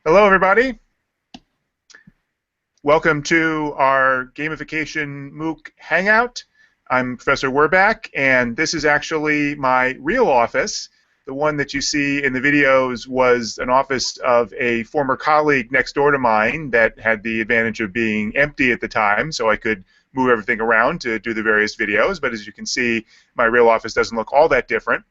Hello, everybody. Welcome to our Gamification MOOC Hangout. I'm Professor Werbach, and this is actually my real office. The one that you see in the videos was an office of a former colleague next door to mine that had the advantage of being empty at the time, so I could move everything around to do the various videos. But as you can see, my real office doesn't look all that different.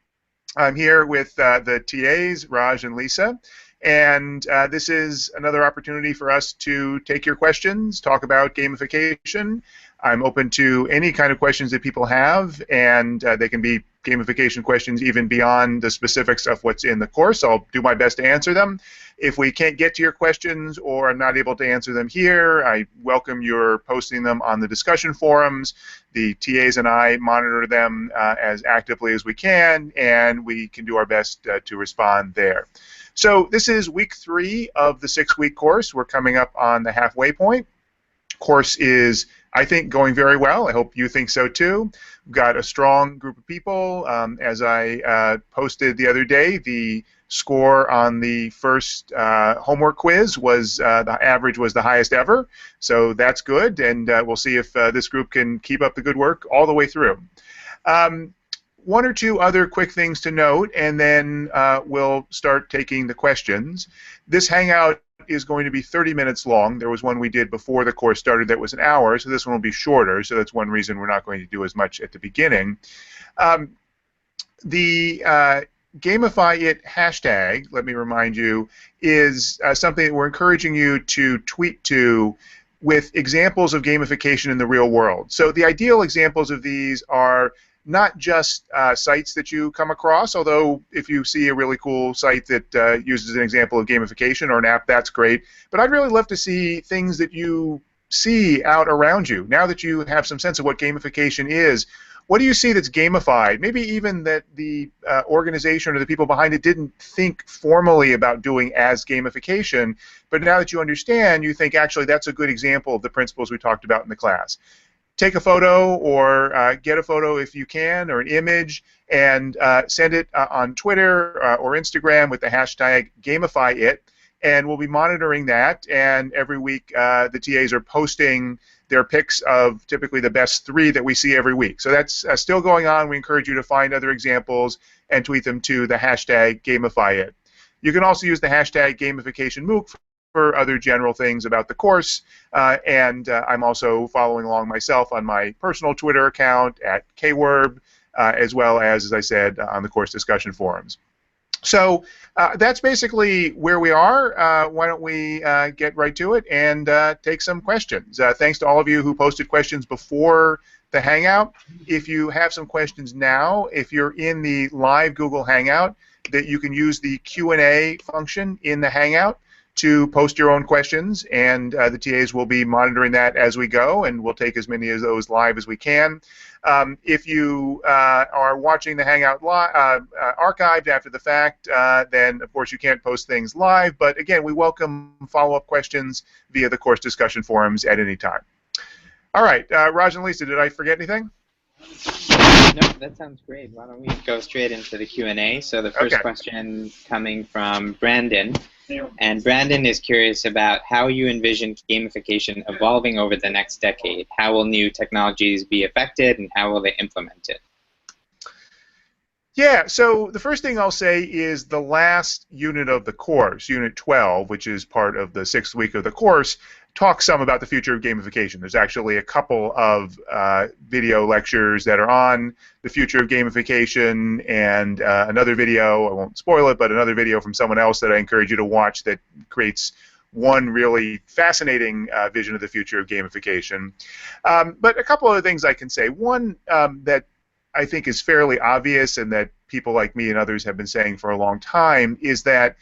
I'm here with the TAs, Raj and Lisa, and this is another opportunity for us to take your questions, talk about gamification. I'm open to any kind of questions that people have, and they can be gamification questions even beyond the specifics of what's in the course. I'll do my best to answer them. If we can't get to your questions or I'm not able to answer them here, I welcome your posting them on the discussion forums. The TAs and I monitor them as actively as we can, and we can do our best to respond there. So this is week 3 of the 6-week course. We're coming up on the halfway point. Course is, I think, going very well. I hope you think so too. We've got a strong group of people. As I posted the other day, the score on the first homework quiz was the average was the highest ever. So that's good, and we'll see if this group can keep up the good work all the way through. One or two other quick things to note, and then we'll start taking the questions. This Hangout is going to be 30 minutes long. There was one we did before the course started that was an hour, so this one will be shorter, so that's one reason we're not going to do as much at the beginning. The Gamify It hashtag, let me remind you, is something that we're encouraging you to tweet to with examples of gamification in the real world. So the ideal examples of these are not just sites that you come across, although if you see a really cool site that uses an example of gamification or an app, that's great. But I'd really love to see things that you see out around you. Now that you have some sense of what gamification is, what do you see that's gamified? Maybe even that the organization or the people behind it didn't think formally about doing as gamification, but now that you understand, you think actually that's a good example of the principles we talked about in the class. Take a photo or get a photo if you can, or an image, and send it on Twitter or Instagram with the hashtag GamifyIt, and we'll be monitoring that. And every week the TAs are posting their picks of typically the best 3 that we see every week. So that's still going on. We encourage you to find other examples and tweet them to the hashtag GamifyIt. You can also use the hashtag GamificationMOOC for other general things about the course, and I'm also following along myself on my personal Twitter account at kwerb, as well as I said, on the course discussion forums. So that's basically where we are. Why don't we get right to it and take some questions. Thanks to all of you who posted questions before the Hangout. If you have some questions now, if you're in the live Google Hangout, that you can use the Q&A function in the Hangout to post your own questions, and the TAs will be monitoring that as we go, and we'll take as many of those live as we can. If you are watching the Hangout archived after the fact, then of course you can't post things live, but again, we welcome follow-up questions via the course discussion forums at any time. All right, Raj and Lisa, did I forget anything? No, that sounds great. Why don't we go straight into the Q&A? So the first question coming from Brandon. And Brandon is curious about how you envision gamification evolving over the next decade. How will new technologies be affected, and how will they implement it? Yeah, so the first thing I'll say is the last unit of the course, Unit 12, which is part of the 6th week of the course, talks some about the future of gamification. There's actually a couple of video lectures that are on the future of gamification, and another video, I won't spoil it, but another video from someone else that I encourage you to watch that creates one really fascinating vision of the future of gamification. But a couple other things I can say. One that I think is fairly obvious, and that people like me and others have been saying for a long time, is that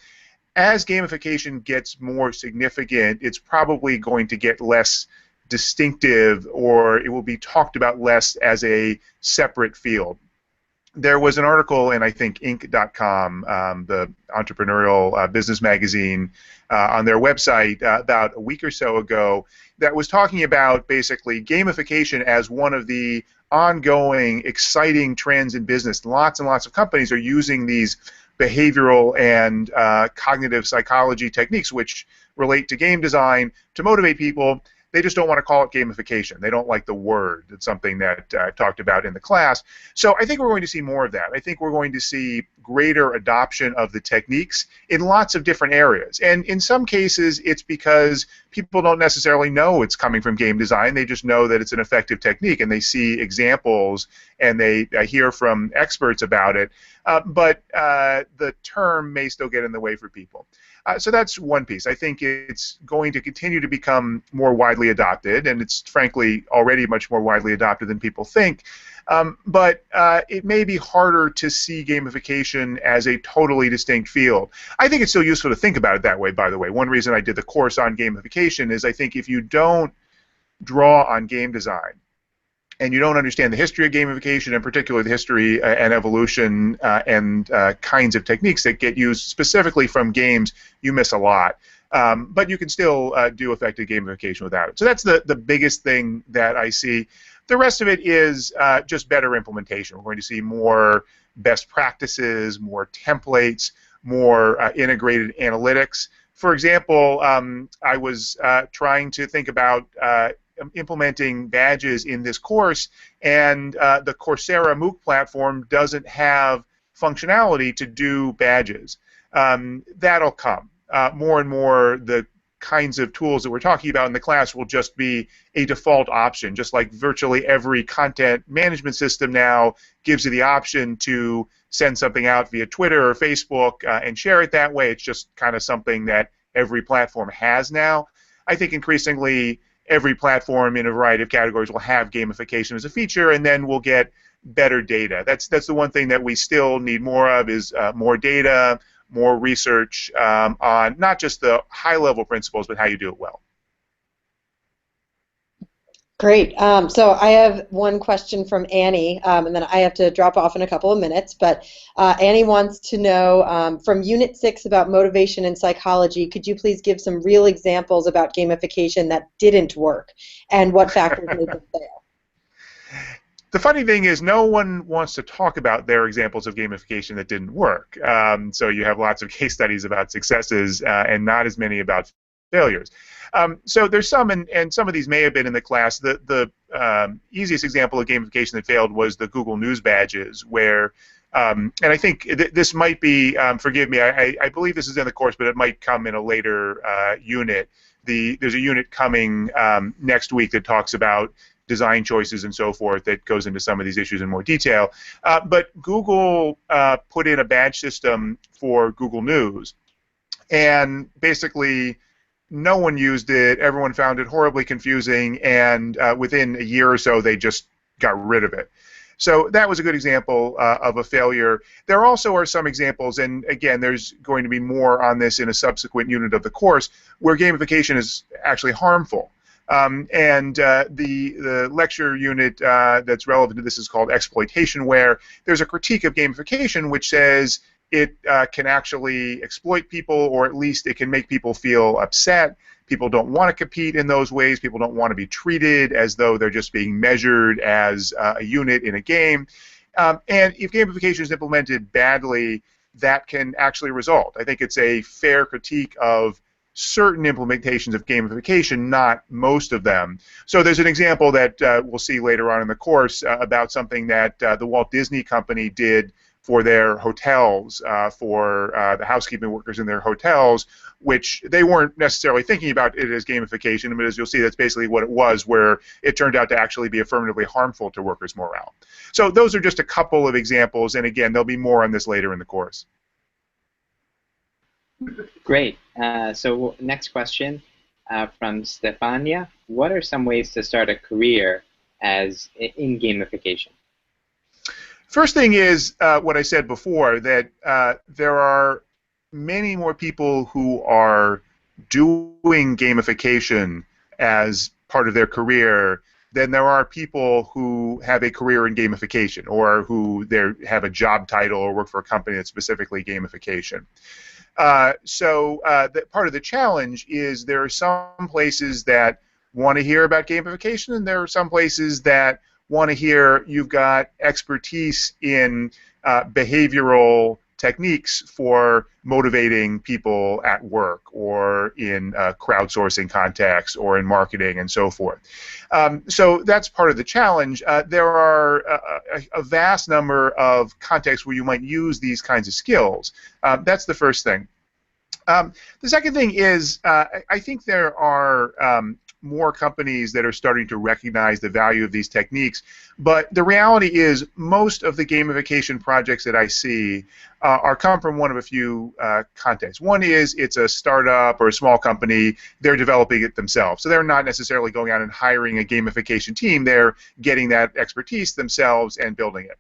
as gamification gets more significant, it's probably going to get less distinctive, or it will be talked about less as a separate field. There was an article in, I think, Inc.com, the entrepreneurial business magazine, on their website about a week or so ago that was talking about basically gamification as one of the ongoing exciting trends in business. Lots and lots of companies are using these behavioral and cognitive psychology techniques which relate to game design to motivate people. They just don't want to call it gamification. They don't like the word. It's something that I talked about in the class. So I think we're going to see more of that. I think we're going to see greater adoption of the techniques in lots of different areas. And in some cases, it's because people don't necessarily know it's coming from game design. They just know that it's an effective technique, and they see examples, and they hear from experts about it. But the term may still get in the way for people. So that's one piece. I think it's going to continue to become more widely adopted, and it's frankly already much more widely adopted than people think. But it may be harder to see gamification as a totally distinct field. I think it's still useful to think about it that way, by the way. One reason I did the course on gamification is I think if you don't draw on game design, and you don't understand the history of gamification, in particular the history and evolution and kinds of techniques that get used specifically from games, you miss a lot. But you can still do effective gamification without it. So that's the biggest thing that I see. The rest of it is just better implementation. We're going to see more best practices, more templates, more integrated analytics. For example, I was trying to think about implementing badges in this course, and the Coursera MOOC platform doesn't have functionality to do badges. That'll come. More and more, the kinds of tools that we're talking about in the class will just be a default option, just like virtually every content management system now gives you the option to send something out via Twitter or Facebook and share it that way. It's just kind of something that every platform has now. I think increasingly every platform in a variety of categories will have gamification as a feature, and then we'll get better data. That's the one thing that we still need more of is more data, more research on not just the high-level principles, but how you do it well. Great. So I have one question from Annie, and then I have to drop off in a couple of minutes. But Annie wants to know, from Unit 6 about motivation and psychology, could you please give some real examples about gamification that didn't work, and what factors made them fail? The funny thing is no one wants to talk about their examples of gamification that didn't work. So you have lots of case studies about successes and not as many about failures. So there's some, and some of these may have been in the class. The easiest example of gamification that failed was the Google News badges, where, and I think this might be, forgive me, I believe this is in the course, but it might come in a later unit. There's a unit coming next week that talks about design choices and so forth that goes into some of these issues in more detail. But Google put in a badge system for Google News, and basically no one used it. Everyone found it horribly confusing, and within a year or so, they just got rid of it. So that was a good example of a failure. There also are some examples, and again, there's going to be more on this in a subsequent unit of the course, where gamification is actually harmful. And the lecture unit that's relevant to this is called Exploitation, where there's a critique of gamification which says it can actually exploit people, or at least it can make people feel upset. People don't want to compete in those ways. People don't want to be treated as though they're just being measured as a unit in a game. And if gamification is implemented badly, that can actually result. I think it's a fair critique of certain implementations of gamification, not most of them. So there's an example that we'll see later on in the course about something that the Walt Disney Company did for their hotels, for the housekeeping workers in their hotels, which they weren't necessarily thinking about it as gamification, but as you'll see, that's basically what it was, where it turned out to actually be affirmatively harmful to workers' morale. So those are just a couple of examples, and again, there'll be more on this later in the course. Great. So next question from Stefania. What are some ways to start a career in gamification? First thing is what I said before, that there are many more people who are doing gamification as part of their career than there are people who have a career in gamification, or who have a job title or work for a company that's specifically gamification. So part of the challenge is there are some places that want to hear about gamification, and there are some places that want to hear you've got expertise in behavioral techniques for motivating people at work or in crowdsourcing contexts or in marketing and so forth. So that's part of the challenge. There are a vast number of contexts where you might use these kinds of skills. That's the first thing. The second thing is I think there are more companies that are starting to recognize the value of these techniques, but the reality is most of the gamification projects that I see come from one of a few contexts. One is it's a startup or a small company, they're developing it themselves. So they're not necessarily going out and hiring a gamification team, they're getting that expertise themselves and building it.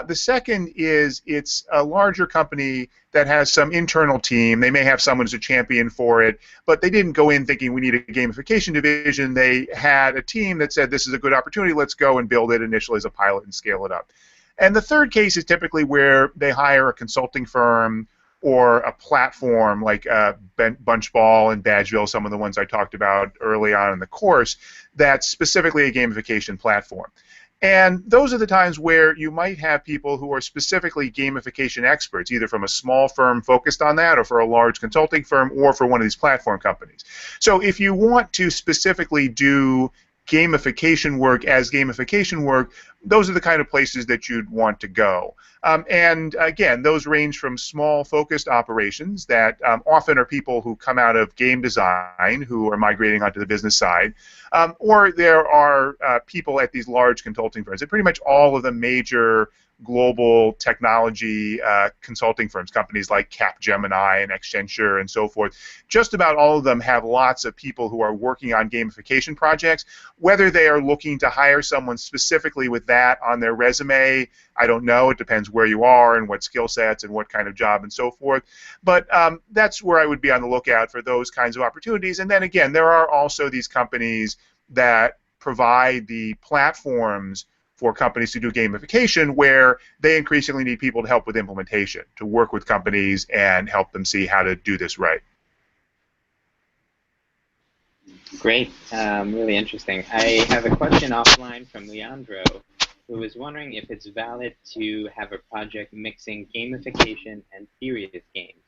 The second is it's a larger company that has some internal team. They may have someone who's a champion for it, but they didn't go in thinking we need a gamification division. They had a team that said this is a good opportunity, let's go and build it initially as a pilot and scale it up. And the third case is typically where they hire a consulting firm or a platform like Bunchball and Badgeville, some of the ones I talked about early on in the course, that's specifically a gamification platform. And those are the times where you might have people who are specifically gamification experts, either from a small firm focused on that or for a large consulting firm or for one of these platform companies. So if you want to specifically do gamification work as gamification work, those are the kind of places that you'd want to go. And again, those range from small focused operations that often are people who come out of game design who are migrating onto the business side, or there are people at these large consulting firms. And pretty much all of the major global technology consulting firms, companies like Capgemini and Accenture and so forth, just about all of them have lots of people who are working on gamification projects. Whether they are looking to hire someone specifically with that on their resume, I don't know. It depends where you are and what skill sets and what kind of job and so forth. But that's where I would be on the lookout for those kinds of opportunities. And then again, there are also these companies that provide the platforms for companies to do gamification where they increasingly need people to help with implementation, to work with companies and help them see how to do this right. Great, really interesting. I have a question offline from Leandro, who is wondering if it's valid to have a project mixing gamification and serious games.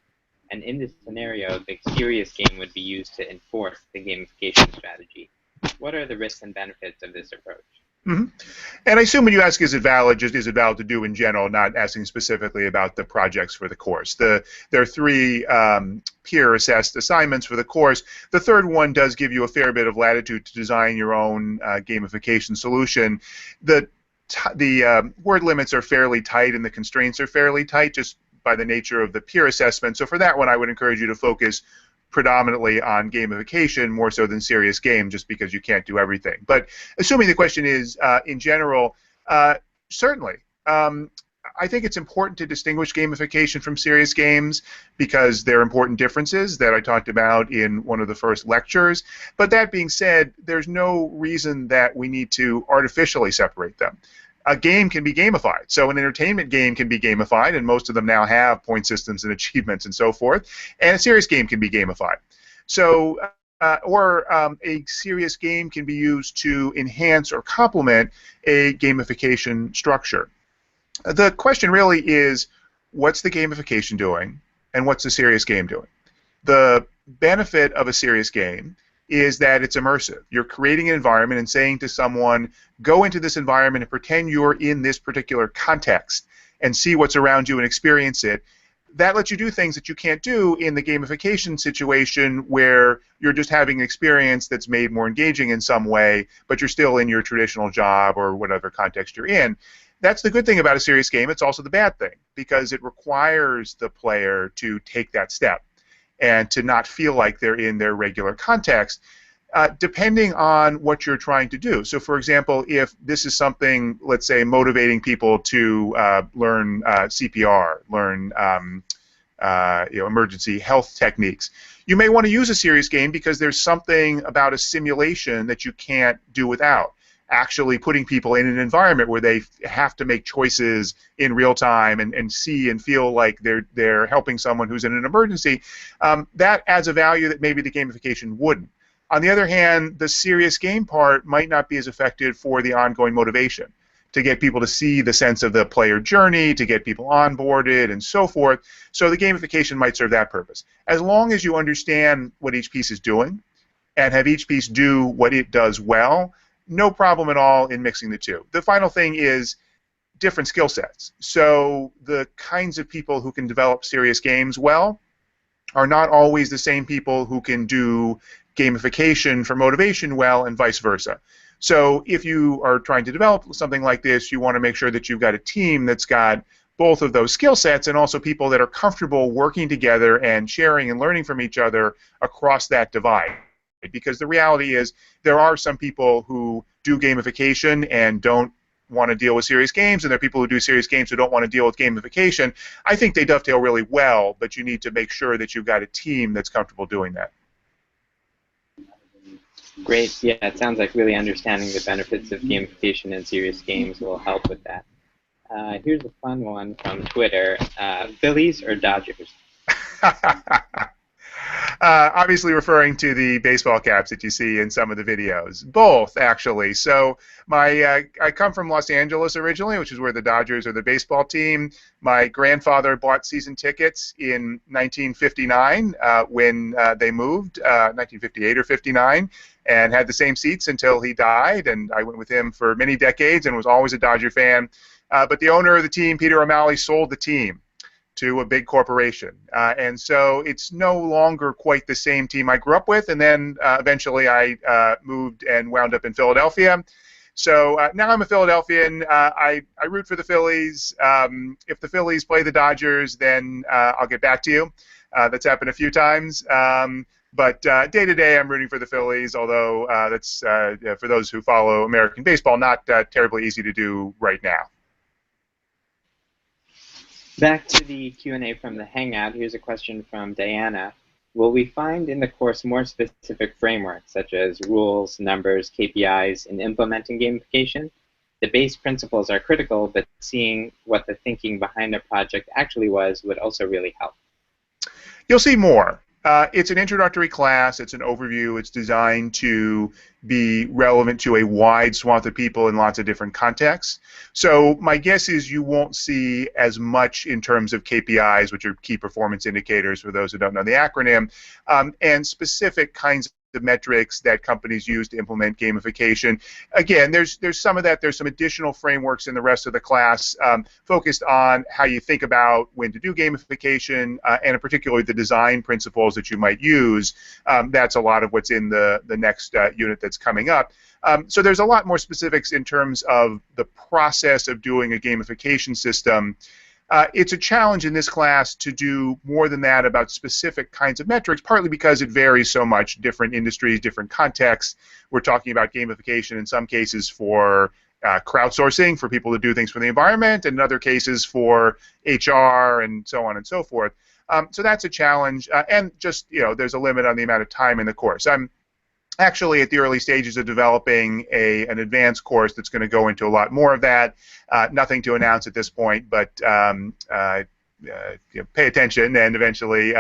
And in this scenario, the serious game would be used to enforce the gamification strategy. What are the risks and benefits of this approach? Mm-hmm. And I assume when you ask is it valid, just is it valid to do in general, not asking specifically about the projects for the course. There are 3 peer-assessed assignments for the course. The third one does give you a fair bit of latitude to design your own gamification solution. The word limits are fairly tight and the constraints are fairly tight just by the nature of the peer assessment. So for that one, I would encourage you to focus predominantly on gamification more so than serious game, just because you can't do everything. But assuming the question is in general, certainly. I think it's important to distinguish gamification from serious games because there are important differences that I talked about in one of the first lectures. But that being said, there's no reason that we need to artificially separate them. A game can be gamified. So an entertainment game can be gamified, and most of them now have point systems and achievements and so forth. And a serious game can be gamified. So, a serious game can be used to enhance or complement a gamification structure. The question really is, what's the gamification doing, and what's the serious game doing? The benefit of a serious game is that it's immersive. You're creating an environment and saying to someone, go into this environment and pretend you're in this particular context and see what's around you and experience it. That lets you do things that you can't do in the gamification situation where you're just having an experience that's made more engaging in some way, but you're still in your traditional job or whatever context you're in. That's the good thing about a serious game. It's also the bad thing because it requires the player to take that step and to not feel like they're in their regular context, depending on what you're trying to do. So, for example, if this is something, let's say, motivating people to learn CPR, learn emergency health techniques, you may want to use a serious game because there's something about a simulation that you can't do without. Actually putting people in an environment where they have to make choices in real time and see and feel like they're helping someone who's in an emergency, that adds a value that maybe the gamification wouldn't. On the other hand, the serious game part might not be as effective for the ongoing motivation. to get people to see the sense of the player journey, to get people onboarded, and so forth. So the gamification might serve that purpose. As long as you understand what each piece is doing and have each piece do what it does well, no problem at all in mixing the two. The final thing is different skill sets. So the kinds of people who can develop serious games well are not always the same people who can do gamification for motivation well, and vice versa. So if you are trying to develop something like this, you want to make sure that you've got a team that's got both of those skill sets and also people that are comfortable working together and sharing and learning from each other across that divide. Because the reality is there are some people who do gamification and don't want to deal with serious games, and there are people who do serious games who don't want to deal with gamification. I think they dovetail really well, but you need to make sure that you've got a team that's comfortable doing that. Great. Yeah, it sounds like really understanding the benefits of gamification in serious games will help with that. Here's a fun one from Twitter. Phillies or Dodgers? Obviously referring to the baseball caps that you see in some of the videos. Both, actually. So I come from Los Angeles originally, which is where the Dodgers are the baseball team. My grandfather bought season tickets in 1959 when they moved, 1958 or 59, and had the same seats until he died. And I went with him for many decades and was always a Dodger fan. But the owner of the team, Peter O'Malley, sold the team to a big corporation. And so it's no longer quite the same team I grew up with, and then eventually I moved and wound up in Philadelphia. So now I'm a Philadelphian. I root for the Phillies. If the Phillies play the Dodgers, then I'll get back to you. That's happened a few times. But day to day, I'm rooting for the Phillies, although that's, for those who follow American baseball, not terribly easy to do right now. Back to the Q&A from the Hangout, here's a question from Diana. Will we find in the course more specific frameworks, such as rules, numbers, KPIs, in implementing gamification? The base principles are critical, but seeing what the thinking behind a project actually was would also really help. You'll see more. It's an introductory class. It's an overview. It's designed to be relevant to a wide swath of people in lots of different contexts. So my guess is you won't see as much in terms of KPIs, which are key performance indicators for those who don't know the acronym, and specific kinds of metrics that companies use to implement gamification. Again, there's some of that. There's some additional frameworks in the rest of the class focused on how you think about when to do gamification, and particularly the design principles that you might use. That's a lot of what's in the next unit that's coming up. So there's a lot more specifics in terms of the process of doing a gamification system. It's a challenge in this class to do more than that about specific kinds of metrics, partly because it varies so much, different industries, different contexts. We're talking about gamification in some cases for crowdsourcing, for people to do things for the environment, and in other cases for HR and so on and so forth. So that's a challenge, and just, there's a limit on the amount of time in the course. I'm actually at the early stages of developing an advanced course that's going to go into a lot more of that. Nothing to announce at this point, but pay attention, and eventually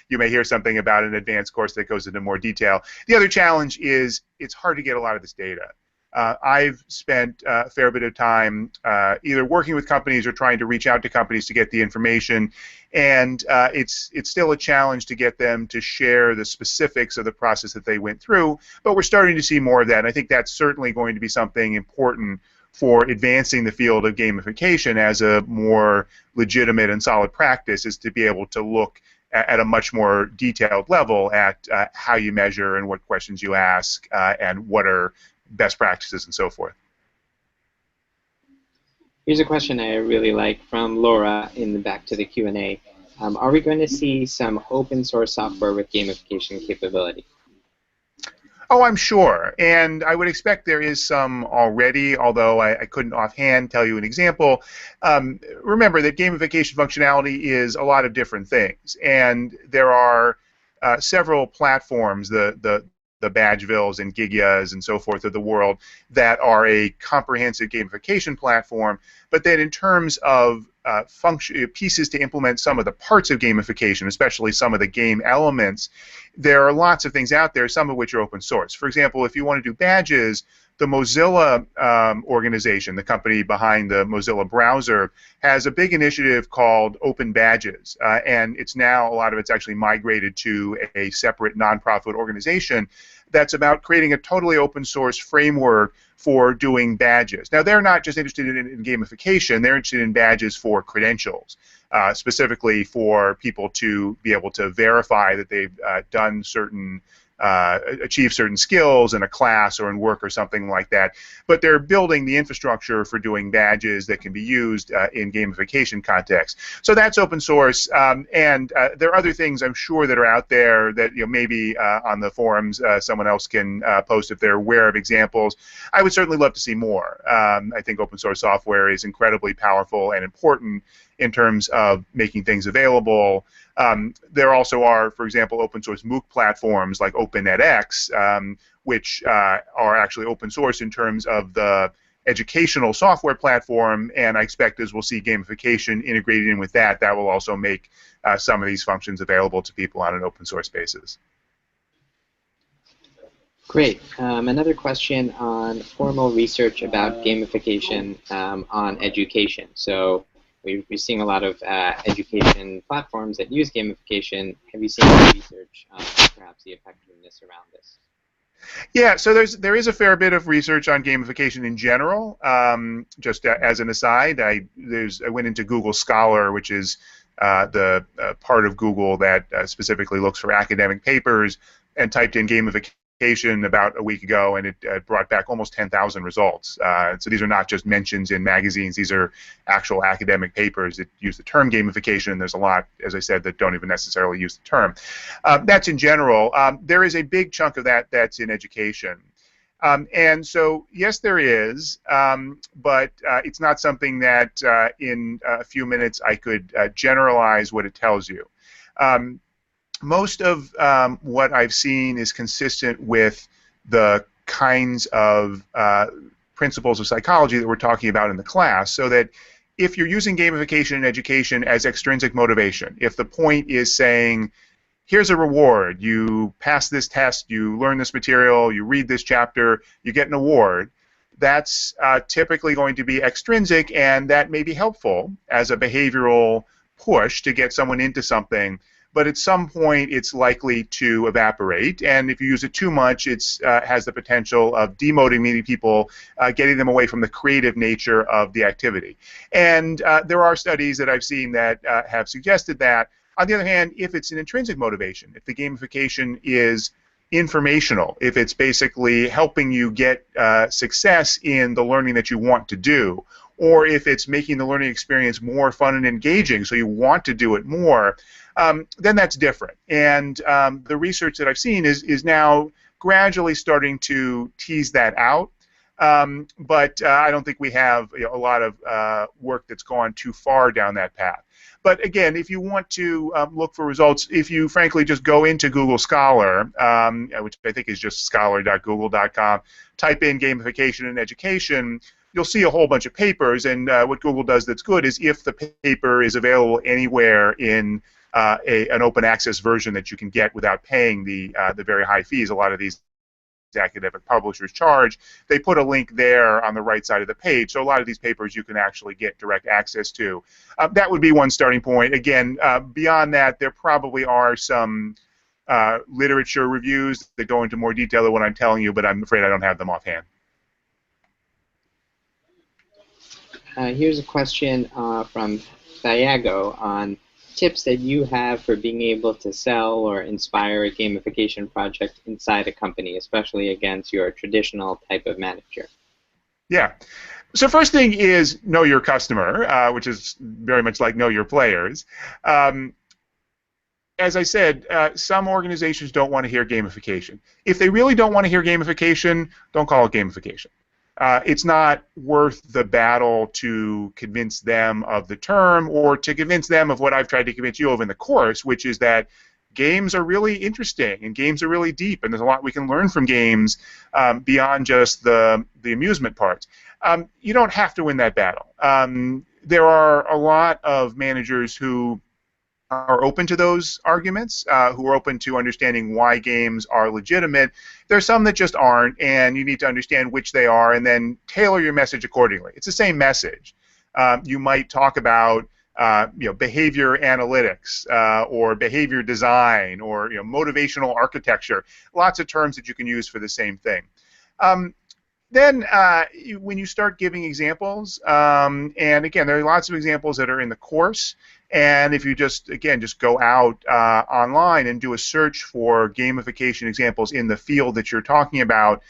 you may hear something about an advanced course that goes into more detail. The other challenge is it's hard to get a lot of this data. I've spent a fair bit of time either working with companies or trying to reach out to companies to get the information, and it's still a challenge to get them to share the specifics of the process that they went through, but we're starting to see more of that, and I think that's certainly going to be something important for advancing the field of gamification as a more legitimate and solid practice, is to be able to look at a much more detailed level at how you measure and what questions you ask and what are best practices and so forth. Here's a question I really like from Laura in the back to the Q&A. Are we going to see some open source software with gamification capability? Oh, I'm sure, and I would expect there is some already, although I couldn't offhand tell you an example. Remember that gamification functionality is a lot of different things, and there are several platforms, the Badgevilles and Gigias and so forth of the world, that are a comprehensive gamification platform, but then in terms of pieces to implement some of the parts of gamification, especially some of the game elements, there are lots of things out there, some of which are open source. For example, if you want to do badges the Mozilla organization, the company behind the Mozilla browser, has a big initiative called Open Badges, and it's now, a lot of it's actually migrated to a separate nonprofit organization that's about creating a totally open source framework for doing badges. Now, they're not just interested in gamification, they're interested in badges for credentials, specifically for people to be able to verify that they've done certain achieve certain skills in a class or in work or something like that. But they're building the infrastructure for doing badges that can be used in gamification context. So that's open source, and there are other things I'm sure that are out there that maybe on the forums someone else can post if they're aware of examples. I would certainly love to see more. I think open source software is incredibly powerful and important in terms of making things available. There also are, for example, open source MOOC platforms like OpenEdX, which are actually open source in terms of the educational software platform, and I expect as we'll see gamification integrated in with that, that will also make some of these functions available to people on an open source basis. Great. Another question on formal research about gamification on education. So we're seeing a lot of education platforms that use gamification. Have you seen any research on perhaps the effectiveness around this? Yeah, so there is a fair bit of research on gamification in general. Just as an aside, I went into Google Scholar, which is the part of Google that specifically looks for academic papers, and typed in gamification about a week ago, and it brought back almost 10,000 results. So these are not just mentions in magazines, these are actual academic papers that use the term gamification, and there's a lot, as I said, that don't even necessarily use the term. That's in general. There is a big chunk of that that's in education. And so, yes, there is, but it's not something that in a few minutes I could generalize what it tells you. Most of what I've seen is consistent with the kinds of principles of psychology that we're talking about in the class, so that if you're using gamification in education as extrinsic motivation, if the point is saying, here's a reward, you pass this test, you learn this material, you read this chapter, you get an award, that's typically going to be extrinsic, and that may be helpful as a behavioral push to get someone into something. But at some point it's likely to evaporate, and if you use it too much, it has the potential of demotivating people, getting them away from the creative nature of the activity. And there are studies that I've seen that have suggested that. On the other hand, if it's an intrinsic motivation, if the gamification is informational, if it's basically helping you get success in the learning that you want to do, or if it's making the learning experience more fun and engaging so you want to do it more, then that's different. And the research that I've seen is now gradually starting to tease that out. But I don't think we have a lot of work that's gone too far down that path. But again, if you want to look for results, if you frankly just go into Google Scholar, which I think is just scholar.google.com, type in gamification in education, you'll see a whole bunch of papers. And what Google does that's good is if the paper is available anywhere in an open access version that you can get without paying the very high fees a lot of these academic publishers charge, they put a link there on the right side of the page. So a lot of these papers you can actually get direct access to. That would be one starting point. Again, beyond that, there probably are some literature reviews that go into more detail than what I'm telling you, but I'm afraid I don't have them offhand. Here's a question from Thiago on tips that you have for being able to sell or inspire a gamification project inside a company, especially against your traditional type of manager. Yeah. So first thing is know your customer, which is very much like know your players. As I said, some organizations don't want to hear gamification. If they really don't want to hear gamification, don't call it gamification. It's not worth the battle to convince them of the term or to convince them of what I've tried to convince you of in the course, which is that games are really interesting and games are really deep, and there's a lot we can learn from games beyond just the amusement parts. You don't have to win that battle. There are a lot of managers who are open to those arguments, who are open to understanding why games are legitimate. There's some that just aren't, and you need to understand which they are and then tailor your message accordingly. It's the same message. You might talk about behavior analytics or behavior design or motivational architecture. Lots of terms that you can use for the same thing. Then when you start giving examples, and again, there are lots of examples that are in the course, and if you just go out online and do a search for gamification examples in the field that you're talking about,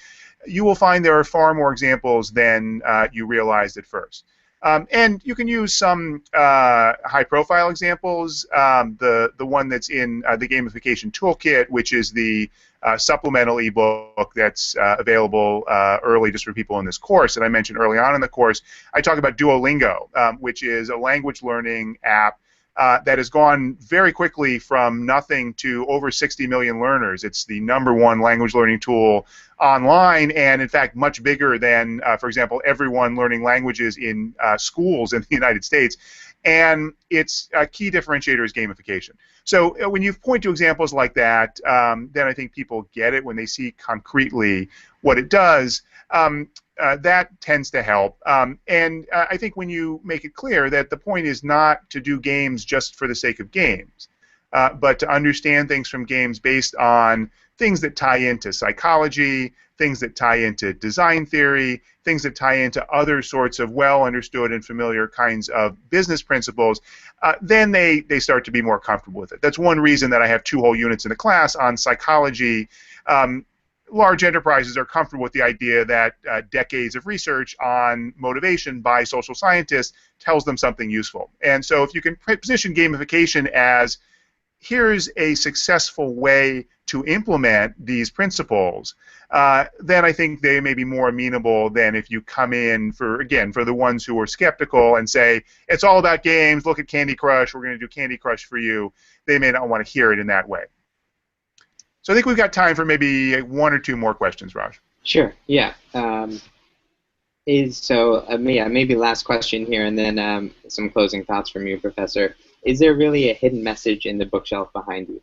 you will find there are far more examples than you realized at first. And you can use some high-profile examples. The one that's in the Gamification Toolkit, which is the supplemental ebook that's available early just for people in this course that I mentioned early on in the course. I talk about Duolingo, which is a language learning app that has gone very quickly from nothing to over 60 million learners. It's the #1 language learning tool online, and in fact much bigger than, for example, everyone learning languages in schools in the United States. And its key differentiator is gamification. So when you point to examples like that, then I think people get it when they see concretely what it does. That tends to help. And I think when you make it clear that the point is not to do games just for the sake of games, but to understand things from games based on things that tie into psychology, things that tie into design theory, things that tie into other sorts of well-understood and familiar kinds of business principles, then they start to be more comfortable with it. That's one reason that I have 2 whole units in the class on psychology. Large enterprises are comfortable with the idea that decades of research on motivation by social scientists tells them something useful. And so if you can position gamification as here's a successful way to implement these principles, then I think they may be more amenable than if you come in for the ones who are skeptical and say, it's all about games, look at Candy Crush, we're going to do Candy Crush for you. They may not want to hear it in that way. So I think we've got time for maybe 1 or 2 more questions, Raj. Sure, yeah. Maybe last question here, and then some closing thoughts from you, Professor. Is there really a hidden message in the bookshelf behind you?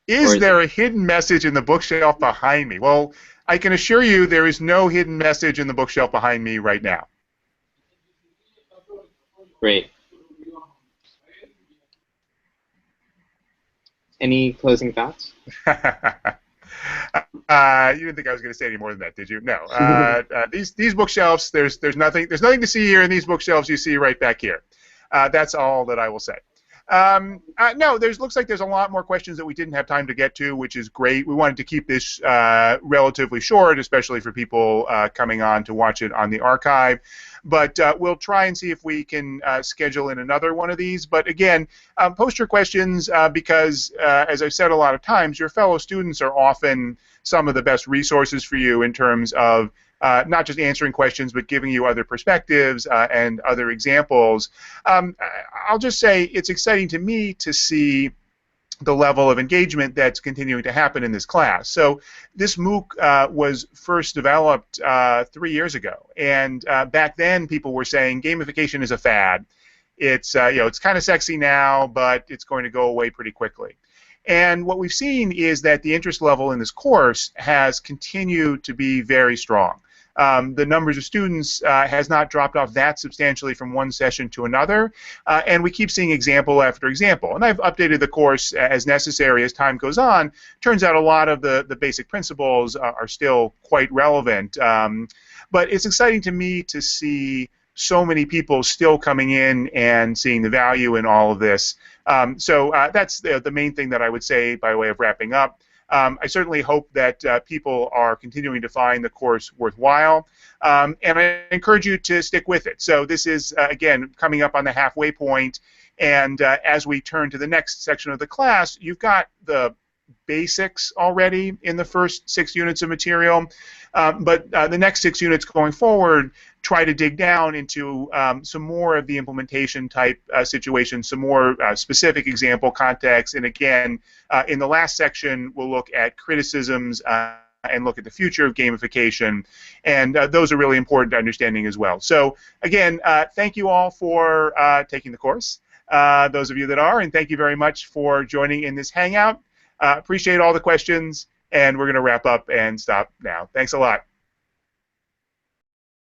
Is there a hidden message in the bookshelf behind me? Well, I can assure you there is no hidden message in the bookshelf behind me right now. Great. Any closing thoughts? You didn't think I was going to say any more than that, did you? No. These bookshelves, there's nothing to see here in these bookshelves. You see right back here. That's all that I will say. No, looks like there's a lot more questions that we didn't have time to get to, which is great. We wanted to keep this relatively short, especially for people coming on to watch it on the archive. But we'll try and see if we can schedule in another one of these. But again, post your questions because, as I've said a lot of times, your fellow students are often some of the best resources for you in terms of not just answering questions, but giving you other perspectives and other examples. I'll just say it's exciting to me to see the level of engagement that's continuing to happen in this class. So this MOOC was first developed 3 years ago, and back then people were saying gamification is a fad. It's it's kind of sexy now, but it's going to go away pretty quickly. And what we've seen is that the interest level in this course has continued to be very strong. The numbers of students has not dropped off that substantially from one session to another, and we keep seeing example after example. And I've updated the course as necessary as time goes on. Turns out a lot of the basic principles are still quite relevant. But it's exciting to me to see so many people still coming in and seeing the value in all of this. So that's the main thing that I would say by way of wrapping up. I certainly hope that people are continuing to find the course worthwhile, and I encourage you to stick with it. So this is, again, coming up on the halfway point, and as we turn to the next section of the class, you've got the basics already in the first 6 units of material, but the next 6 units going forward try to dig down into some more of the implementation type situations, some more specific example context, and again, in the last section, we'll look at criticisms and look at the future of gamification, and those are really important to understanding as well. So again, thank you all for taking the course. those of you that are, and thank you very much for joining in this Hangout. Appreciate all the questions, and we're going to wrap up and stop now. Thanks a lot.